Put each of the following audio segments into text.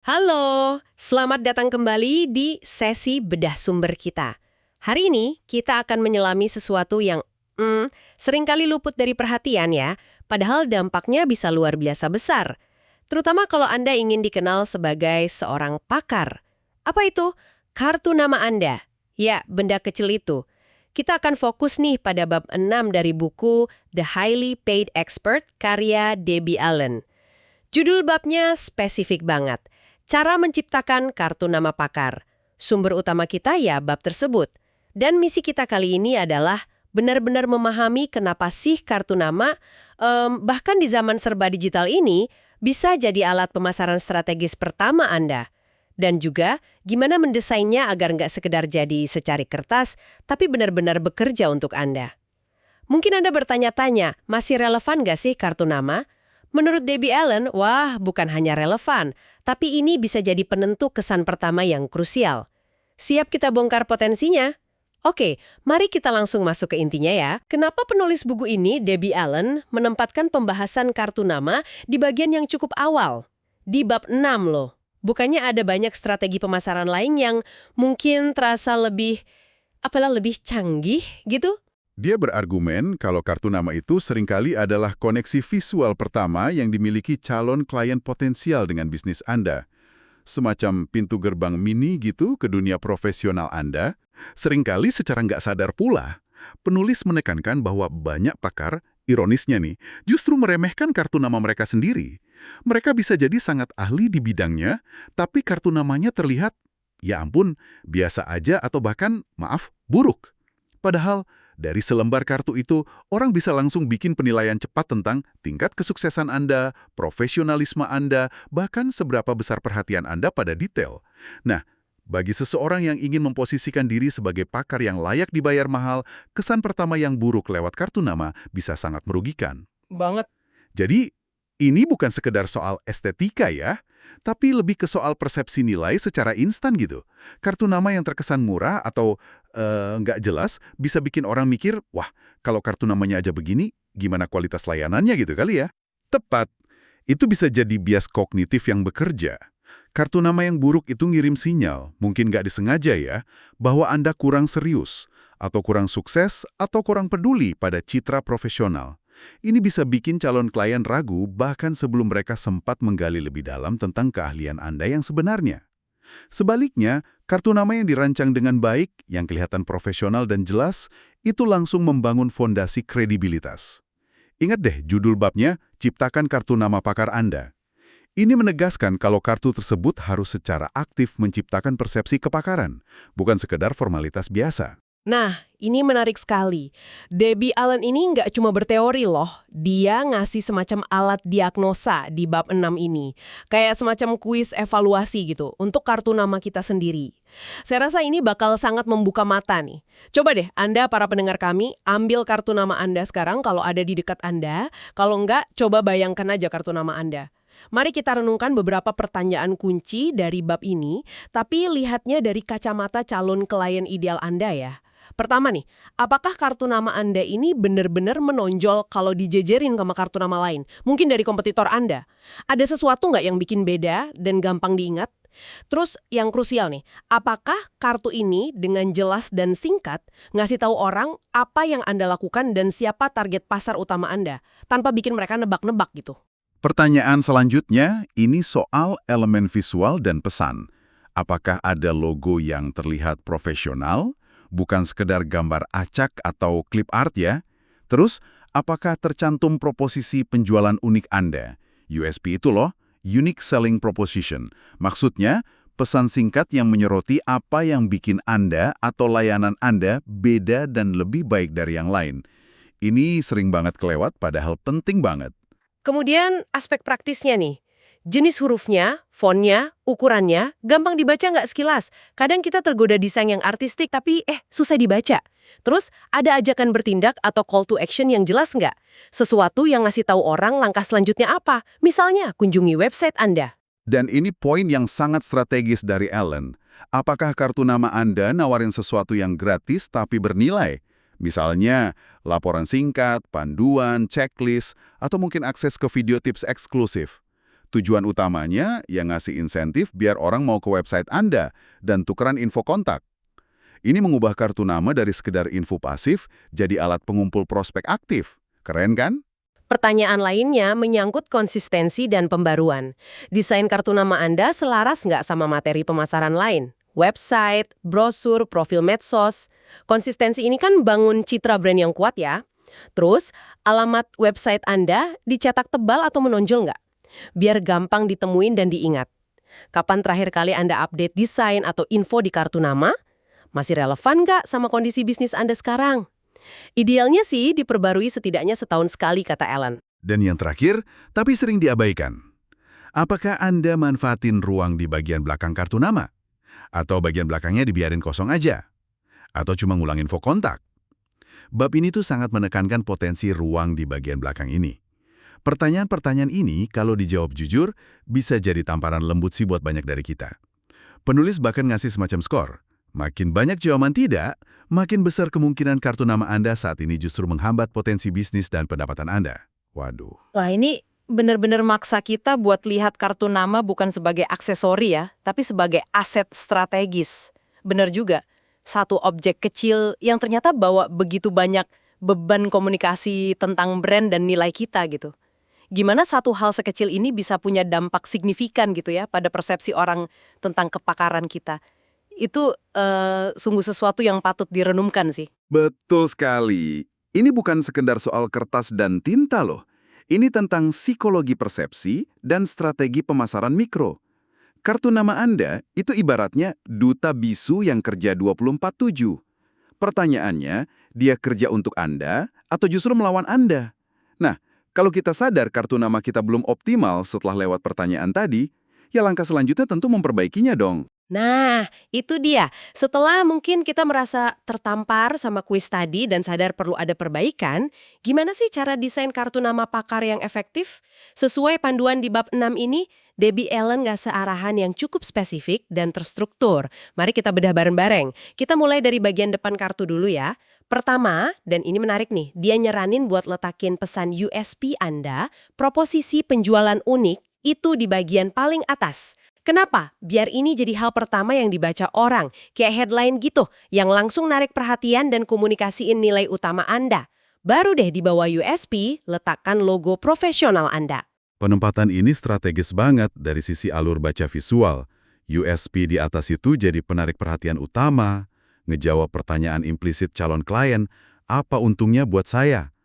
Halo, selamat datang kembali di sesi bedah sumber kita. Hari ini kita akan menyelami sesuatu yang seringkali luput dari perhatian ya, padahal dampaknya bisa luar biasa besar. Terutama kalau Anda ingin dikenal sebagai seorang pakar. Apa itu? Kartu nama Anda. Ya, benda kecil itu. Kita akan fokus nih pada bab 6 dari buku The Highly Paid Expert karya Debbie Allen. Judul babnya spesifik banget. Cara menciptakan kartu nama pakar. Sumber utama kita ya bab tersebut. Dan misi kita kali ini adalah benar-benar memahami kenapa sih kartu nama, bahkan di zaman serba digital ini, bisa jadi alat pemasaran strategis pertama Anda. Dan juga gimana mendesainnya agar nggak sekedar jadi secari kertas, tapi benar-benar bekerja untuk Anda. Mungkin Anda bertanya-tanya, masih relevan nggak sih kartu nama? Menurut Debbie Allen, wah bukan hanya relevan, tapi ini bisa jadi penentu kesan pertama yang krusial. Siap kita bongkar potensinya? Oke, mari kita langsung masuk ke intinya ya. Kenapa penulis buku ini, Debbie Allen, menempatkan pembahasan kartu nama di bagian yang cukup awal? Di bab 6 loh. Bukannya ada banyak strategi pemasaran lain yang mungkin terasa lebih canggih gitu? Dia berargumen kalau kartu nama itu seringkali adalah koneksi visual pertama yang dimiliki calon klien potensial dengan bisnis Anda. Semacam pintu gerbang mini gitu ke dunia profesional Anda. Seringkali secara nggak sadar pula, penulis menekankan bahwa banyak pakar, ironisnya nih, justru meremehkan kartu nama mereka sendiri. Mereka bisa jadi sangat ahli di bidangnya, tapi kartu namanya terlihat, ya ampun, biasa aja atau bahkan, maaf, buruk. Padahal, dari selembar kartu itu, orang bisa langsung bikin penilaian cepat tentang tingkat kesuksesan Anda, profesionalisme Anda, bahkan seberapa besar perhatian Anda pada detail. Nah, bagi seseorang yang ingin memposisikan diri sebagai pakar yang layak dibayar mahal, kesan pertama yang buruk lewat kartu nama bisa sangat merugikan. Banget. Jadi, ini bukan sekedar soal estetika ya, tapi lebih ke soal persepsi nilai secara instan gitu. Kartu nama yang terkesan murah atau nggak jelas bisa bikin orang mikir, wah, kalau kartu namanya aja begini, gimana kualitas layanannya gitu kali ya? Tepat. Itu bisa jadi bias kognitif yang bekerja. Kartu nama yang buruk itu ngirim sinyal, mungkin nggak disengaja ya, bahwa Anda kurang serius, atau kurang sukses, atau kurang peduli pada citra profesional. Ini bisa bikin calon klien ragu bahkan sebelum mereka sempat menggali lebih dalam tentang keahlian Anda yang sebenarnya. Sebaliknya, kartu nama yang dirancang dengan baik, yang kelihatan profesional dan jelas, itu langsung membangun fondasi kredibilitas. Ingat deh judul babnya, Ciptakan Kartu Nama Pakar Anda. Ini menegaskan kalau kartu tersebut harus secara aktif menciptakan persepsi kepakaran, bukan sekedar formalitas biasa. Nah, ini menarik sekali. Debbie Allen ini nggak cuma berteori loh. Dia ngasih semacam alat diagnosa di bab 6 ini. Kayak semacam kuis evaluasi gitu untuk kartu nama kita sendiri. Saya rasa ini bakal sangat membuka mata nih. Coba deh Anda para pendengar kami, ambil kartu nama Anda sekarang kalau ada di dekat Anda. Kalau nggak, coba bayangkan aja kartu nama Anda. Mari kita renungkan beberapa pertanyaan kunci dari bab ini, tapi lihatnya dari kacamata calon klien ideal Anda ya. Pertama nih, apakah kartu nama Anda ini benar-benar menonjol kalau dijejerin sama kartu nama lain? Mungkin dari kompetitor Anda. Ada sesuatu nggak yang bikin beda dan gampang diingat? Terus yang krusial nih, apakah kartu ini dengan jelas dan singkat ngasih tahu orang apa yang Anda lakukan dan siapa target pasar utama Anda, tanpa bikin mereka nebak-nebak gitu? Pertanyaan selanjutnya, ini soal elemen visual dan pesan. Apakah ada logo yang terlihat profesional? Bukan sekedar gambar acak atau clip art ya. Terus, apakah tercantum proposisi penjualan unik Anda? USP itu loh, Unique Selling Proposition. Maksudnya, pesan singkat yang menyoroti apa yang bikin Anda atau layanan Anda beda dan lebih baik dari yang lain. Ini sering banget kelewat padahal penting banget. Kemudian aspek praktisnya nih. Jenis hurufnya, fontnya, ukurannya, gampang dibaca nggak sekilas. Kadang kita tergoda desain yang artistik tapi susah dibaca. Terus ada ajakan bertindak atau call to action yang jelas nggak? Sesuatu yang ngasih tahu orang langkah selanjutnya apa. Misalnya, kunjungi website Anda. Dan ini poin yang sangat strategis dari Allen. Apakah kartu nama Anda nawarin sesuatu yang gratis tapi bernilai? Misalnya, laporan singkat, panduan, checklist, atau mungkin akses ke video tips eksklusif. Tujuan utamanya yang ngasih insentif biar orang mau ke website Anda dan tukeran info kontak. Ini mengubah kartu nama dari sekedar info pasif jadi alat pengumpul prospek aktif. Keren kan? Pertanyaan lainnya menyangkut konsistensi dan pembaruan. Desain kartu nama Anda selaras nggak sama materi pemasaran lain? Website, brosur, profil medsos. Konsistensi ini kan bangun citra brand yang kuat ya. Terus, alamat website Anda dicetak tebal atau menonjol nggak? Biar gampang ditemuin dan diingat. Kapan terakhir kali Anda update desain atau info di kartu nama? Masih relevan nggak sama kondisi bisnis Anda sekarang? Idealnya sih diperbarui setidaknya setahun sekali, kata Ellen. Dan yang terakhir, tapi sering diabaikan. Apakah Anda manfaatin ruang di bagian belakang kartu nama? Atau bagian belakangnya dibiarin kosong aja? Atau cuma ngulang info kontak? Bab ini tuh sangat menekankan potensi ruang di bagian belakang ini. Pertanyaan-pertanyaan ini kalau dijawab jujur, bisa jadi tamparan lembut sih buat banyak dari kita. Penulis bahkan ngasih semacam skor. Makin banyak jawaban tidak, makin besar kemungkinan kartu nama Anda saat ini justru menghambat potensi bisnis dan pendapatan Anda. Waduh. Wah, ini benar-benar maksa kita buat lihat kartu nama bukan sebagai aksesori ya, tapi sebagai aset strategis. Benar juga, satu objek kecil yang ternyata bawa begitu banyak beban komunikasi tentang brand dan nilai kita gitu. Gimana satu hal sekecil ini bisa punya dampak signifikan gitu ya pada persepsi orang tentang kepakaran kita. Itu sungguh sesuatu yang patut direnungkan sih. Betul sekali. Ini bukan sekedar soal kertas dan tinta loh. Ini tentang psikologi persepsi dan strategi pemasaran mikro. Kartu nama Anda itu ibaratnya duta bisu yang kerja 24/7. Pertanyaannya, dia kerja untuk Anda atau justru melawan Anda? Nah, kalau kita sadar kartu nama kita belum optimal setelah lewat pertanyaan tadi, ya langkah selanjutnya tentu memperbaikinya dong. Nah, itu dia. Setelah mungkin kita merasa tertampar sama kuis tadi dan sadar perlu ada perbaikan, gimana sih cara desain kartu nama pakar yang efektif? Sesuai panduan di bab 6 ini, Debbie Allen ngasih arahan yang cukup spesifik dan terstruktur. Mari kita bedah bareng-bareng. Kita mulai dari bagian depan kartu dulu ya. Pertama, dan ini menarik nih, dia nyaranin buat letakin pesan USP Anda, proposisi penjualan unik, itu di bagian paling atas. Kenapa? Biar ini jadi hal pertama yang dibaca orang, kayak headline gitu, yang langsung narik perhatian dan komunikasiin nilai utama Anda. Baru deh di bawah USP, letakkan logo profesional Anda. Penempatan ini strategis banget dari sisi alur baca visual. USP di atas itu jadi penarik perhatian utama, ngejawab pertanyaan implisit calon klien, apa untungnya buat saya?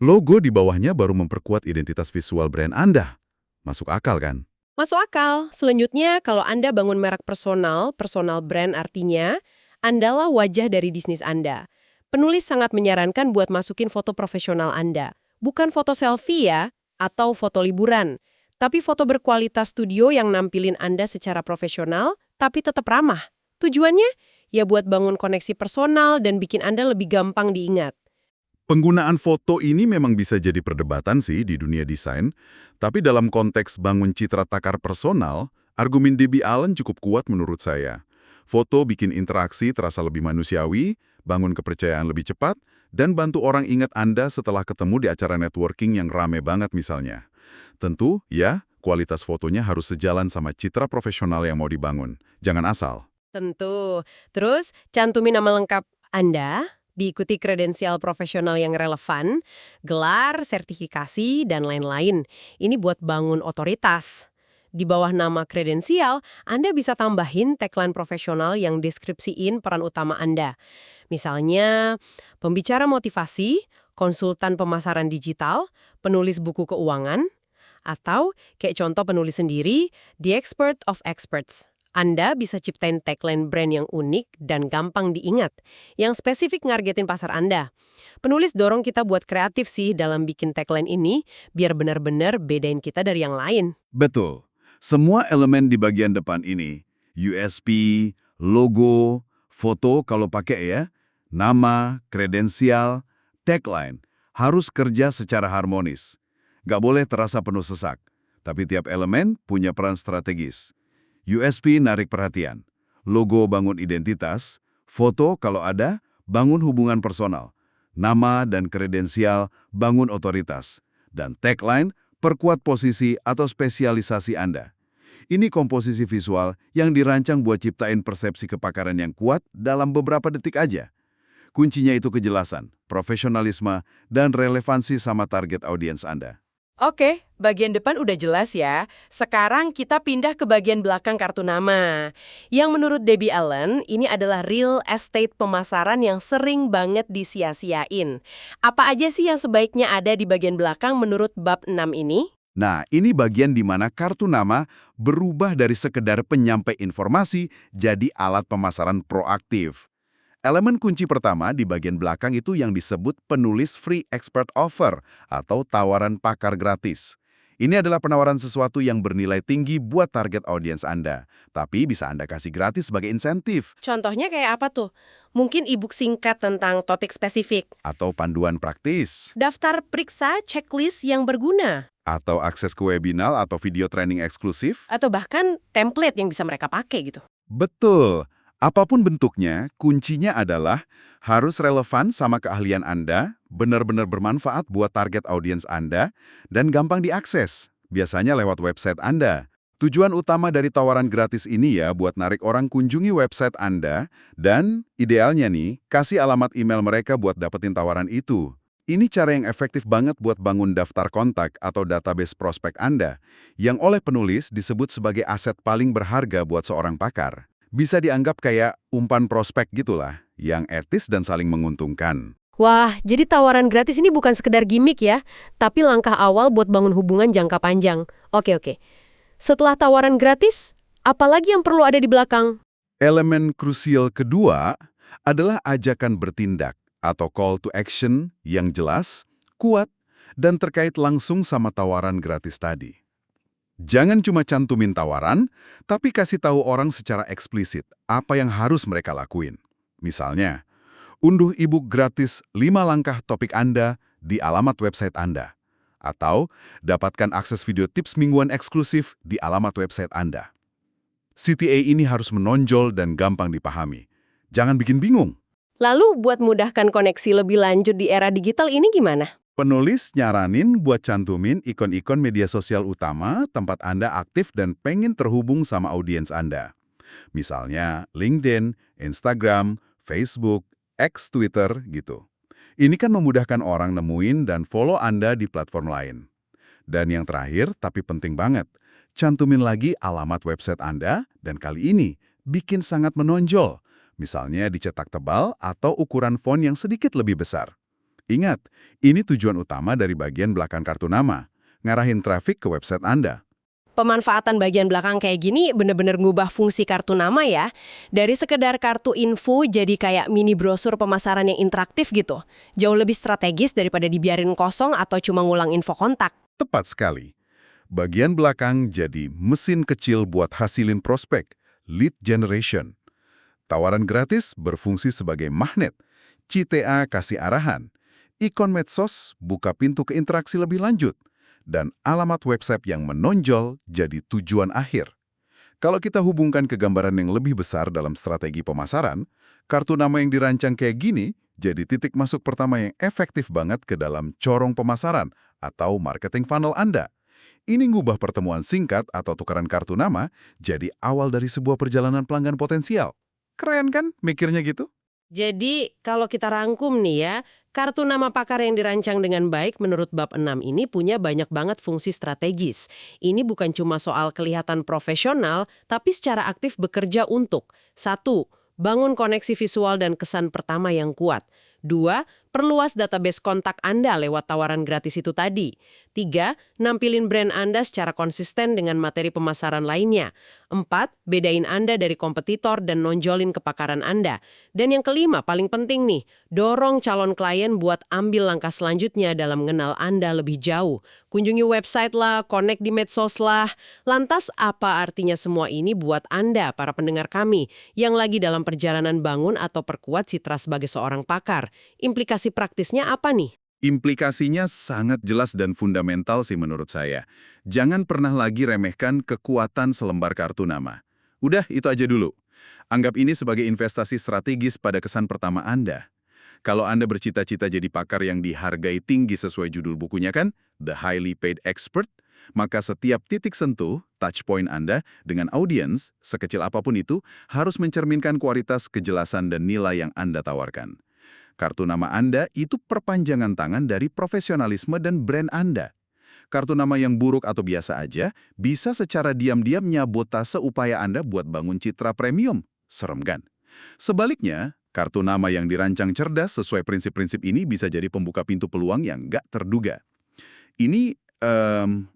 Logo di bawahnya baru memperkuat identitas visual brand Anda. Masuk akal kan? Masuk akal. Selanjutnya, kalau Anda bangun merek personal brand artinya, Andalah wajah dari bisnis Anda. Penulis sangat menyarankan buat masukin foto profesional Anda. Bukan foto selfie ya, atau foto liburan. Tapi foto berkualitas studio yang nampilin Anda secara profesional, tapi tetap ramah. Tujuannya? Ya buat bangun koneksi personal dan bikin Anda lebih gampang diingat. Penggunaan foto ini memang bisa jadi perdebatan sih di dunia desain, tapi dalam konteks bangun citra takar personal, argumen Debbie Allen cukup kuat menurut saya. Foto bikin interaksi terasa lebih manusiawi, bangun kepercayaan lebih cepat, dan bantu orang ingat Anda setelah ketemu di acara networking yang rame banget misalnya. Tentu, ya, kualitas fotonya harus sejalan sama citra profesional yang mau dibangun. Jangan asal. Tentu. Terus, cantumin nama lengkap Anda, diikuti kredensial profesional yang relevan, gelar, sertifikasi, dan lain-lain. Ini buat bangun otoritas. Di bawah nama kredensial, Anda bisa tambahin tagline profesional yang deskripsiin peran utama Anda. Misalnya, pembicara motivasi, konsultan pemasaran digital, penulis buku keuangan, atau kayak contoh penulis sendiri, The Expert of Experts. Anda bisa ciptain tagline brand yang unik dan gampang diingat, yang spesifik ngargetin pasar Anda. Penulis dorong kita buat kreatif sih dalam bikin tagline ini, biar benar-benar bedain kita dari yang lain. Betul. Semua elemen di bagian depan ini, USP, logo, foto kalau pakai ya, nama, kredensial, tagline, harus kerja secara harmonis. Nggak boleh terasa penuh sesak, tapi tiap elemen punya peran strategis. USP narik perhatian, logo bangun identitas, foto kalau ada, bangun hubungan personal, nama dan kredensial bangun otoritas, dan tagline Perkuat posisi atau spesialisasi Anda. Ini komposisi visual yang dirancang buat ciptain persepsi kepakaran yang kuat dalam beberapa detik aja. Kuncinya itu kejelasan, profesionalisme, dan relevansi sama target audiens Anda. Oke, bagian depan udah jelas ya. Sekarang kita pindah ke bagian belakang kartu nama. Yang menurut Debbie Allen, ini adalah real estate pemasaran yang sering banget disia-siain. Apa aja sih yang sebaiknya ada di bagian belakang menurut bab 6 ini? Nah, ini bagian di mana kartu nama berubah dari sekedar penyampai informasi jadi alat pemasaran proaktif. Elemen kunci pertama di bagian belakang itu yang disebut penulis free expert offer atau tawaran pakar gratis. Ini adalah penawaran sesuatu yang bernilai tinggi buat target audiens Anda, tapi bisa Anda kasih gratis sebagai insentif Contohnya kayak apa tuh? Mungkin e-book singkat tentang topik spesifik, atau panduan praktis, daftar periksa checklist yang berguna, atau akses ke webinar atau video training eksklusif. atau bahkan template yang bisa mereka pakai gitu. Betul. Apapun bentuknya, kuncinya adalah harus relevan sama keahlian Anda, benar-benar bermanfaat buat target audiens Anda, dan gampang diakses, biasanya lewat website Anda. Tujuan utama dari tawaran gratis ini ya buat narik orang kunjungi website Anda, dan idealnya nih, kasih alamat email mereka buat dapetin tawaran itu. Ini cara yang efektif banget buat bangun daftar kontak atau database prospek Anda, yang oleh penulis disebut sebagai aset paling berharga buat seorang pakar. Bisa dianggap kayak umpan prospek gitulah, yang etis dan saling menguntungkan. Wah, jadi tawaran gratis ini bukan sekedar gimmick ya, tapi langkah awal buat bangun hubungan jangka panjang. Oke. Setelah tawaran gratis, apalagi yang perlu ada di belakang? Elemen krusial kedua adalah ajakan bertindak atau call to action yang jelas, kuat, dan terkait langsung sama tawaran gratis tadi. Jangan cuma cantumin tawaran, tapi kasih tahu orang secara eksplisit apa yang harus mereka lakuin. Misalnya, unduh e-book gratis 5 langkah topik Anda di alamat website Anda. Atau dapatkan akses video tips mingguan eksklusif di alamat website Anda. CTA ini harus menonjol dan gampang dipahami. Jangan bikin bingung. Lalu buat mudahkan koneksi lebih lanjut di era digital ini gimana? Penulis nyaranin buat cantumin ikon-ikon media sosial utama tempat Anda aktif dan pengen terhubung sama audiens Anda. Misalnya LinkedIn, Instagram, Facebook, X Twitter gitu. Ini kan memudahkan orang nemuin dan follow Anda di platform lain. Dan yang terakhir, tapi penting banget, cantumin lagi alamat website Anda dan kali ini bikin sangat menonjol. Misalnya dicetak tebal atau ukuran font yang sedikit lebih besar. Ingat, ini tujuan utama dari bagian belakang kartu nama, ngarahin traffic ke website Anda. Pemanfaatan bagian belakang kayak gini bener-bener ngubah fungsi kartu nama ya. Dari sekedar kartu info jadi kayak mini brosur pemasaran yang interaktif gitu. Jauh lebih strategis daripada dibiarin kosong atau cuma ngulang info kontak. Tepat sekali. Bagian belakang jadi mesin kecil buat hasilin prospek, lead generation. Tawaran gratis berfungsi sebagai magnet, CTA kasih arahan, ikon medsos buka pintu ke interaksi lebih lanjut, dan alamat website yang menonjol jadi tujuan akhir. Kalau kita hubungkan ke gambaran yang lebih besar dalam strategi pemasaran, kartu nama yang dirancang kayak gini jadi titik masuk pertama yang efektif banget ke dalam corong pemasaran atau marketing funnel Anda. Ini ngubah pertemuan singkat atau tukaran kartu nama jadi awal dari sebuah perjalanan pelanggan potensial. Keren kan mikirnya gitu? Jadi kalau kita rangkum nih ya, kartu nama pakar yang dirancang dengan baik menurut bab 6 ini punya banyak banget fungsi strategis. Ini bukan cuma soal kelihatan profesional, tapi secara aktif bekerja untuk 1. Bangun koneksi visual dan kesan pertama yang kuat. 2. Perluas database kontak Anda lewat tawaran gratis itu tadi. 3. Nampilin brand Anda secara konsisten dengan materi pemasaran lainnya. 4. Bedain Anda dari kompetitor dan nonjolin kepakaran Anda. Dan yang kelima, paling penting nih, dorong calon klien buat ambil langkah selanjutnya dalam mengenal Anda lebih jauh. Kunjungi website lah, connect di medsos lah. Lantas apa artinya semua ini buat Anda, para pendengar kami, yang lagi dalam perjalanan bangun atau perkuat citra sebagai seorang pakar? Implikasi praktisnya apa nih? Implikasinya sangat jelas dan fundamental sih menurut saya. Jangan pernah lagi remehkan kekuatan selembar kartu nama. Udah, itu aja dulu. Anggap ini sebagai investasi strategis pada kesan pertama Anda. Kalau Anda bercita-cita jadi pakar yang dihargai tinggi sesuai judul bukunya kan, The Highly Paid Expert, maka setiap titik sentuh, touch point Anda dengan audiens, sekecil apapun itu, harus mencerminkan kualitas, kejelasan, dan nilai yang Anda tawarkan. Kartu nama Anda itu perpanjangan tangan dari profesionalisme dan brand Anda. Kartu nama yang buruk atau biasa aja bisa secara diam-diam nyabotase upaya Anda buat bangun citra premium. Serem kan? Sebaliknya, kartu nama yang dirancang cerdas sesuai prinsip-prinsip ini bisa jadi pembuka pintu peluang yang nggak terduga. Ini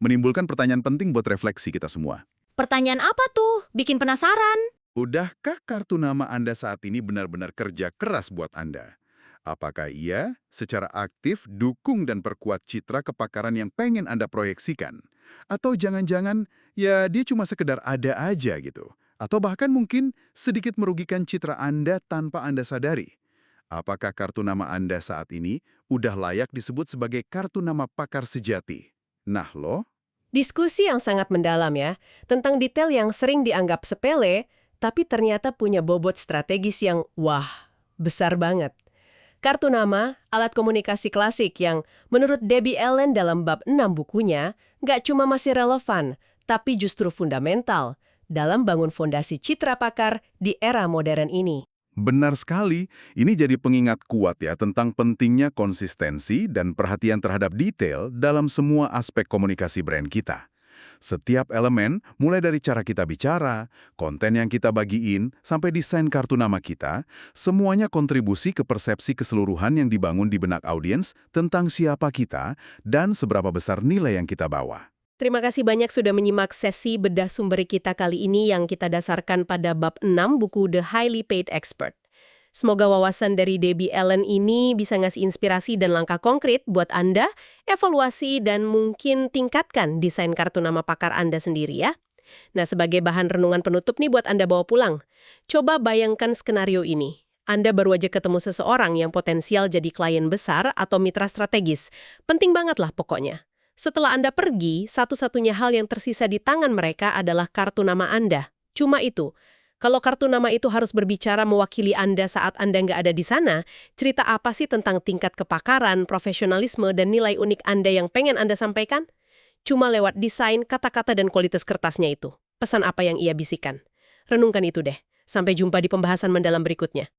menimbulkan pertanyaan penting buat refleksi kita semua. Pertanyaan apa tuh? Bikin penasaran. Udahkah kartu nama Anda saat ini benar-benar kerja keras buat Anda? Apakah ia secara aktif dukung dan perkuat citra kepakaran yang pengen Anda proyeksikan? Atau jangan-jangan ya dia cuma sekedar ada aja gitu? Atau bahkan mungkin sedikit merugikan citra Anda tanpa Anda sadari? Apakah kartu nama Anda saat ini udah layak disebut sebagai kartu nama pakar sejati? Nah loh, Diskusi yang sangat mendalam ya, tentang detail yang sering dianggap sepele, tapi ternyata punya bobot strategis yang wah, besar banget. Kartu nama, alat komunikasi klasik yang menurut Debbie Allen dalam bab 6 bukunya, nggak cuma masih relevan, tapi justru fundamental dalam bangun fondasi citra pakar di era modern ini. benar sekali. Ini jadi pengingat kuat ya tentang pentingnya konsistensi dan perhatian terhadap detail dalam semua aspek komunikasi brand kita. Setiap elemen, mulai dari cara kita bicara, konten yang kita bagiin, sampai desain kartu nama kita, semuanya kontribusi ke persepsi keseluruhan yang dibangun di benak audiens tentang siapa kita dan seberapa besar nilai yang kita bawa. Terima kasih banyak sudah menyimak sesi bedah sumber kita kali ini yang kita dasarkan pada bab 6 buku The Highly Paid Expert. Semoga wawasan dari Debbie Allen ini bisa ngasih inspirasi dan langkah konkret buat Anda, evaluasi dan mungkin tingkatkan desain kartu nama pakar Anda sendiri ya. Nah, sebagai bahan renungan penutup nih buat Anda bawa pulang. Coba bayangkan skenario ini. Anda baru aja ketemu seseorang yang potensial jadi klien besar atau mitra strategis. Penting banget lah pokoknya. Setelah Anda pergi, satu-satunya hal yang tersisa di tangan mereka adalah kartu nama Anda. Cuma itu. Kalau kartu nama itu harus berbicara mewakili Anda saat Anda nggak ada di sana, cerita apa sih tentang tingkat kepakaran, profesionalisme, dan nilai unik Anda yang pengen Anda sampaikan? Cuma lewat desain, kata-kata, dan kualitas kertasnya itu. Pesan apa yang ia bisikan? Renungkan itu deh. Sampai jumpa di pembahasan mendalam berikutnya.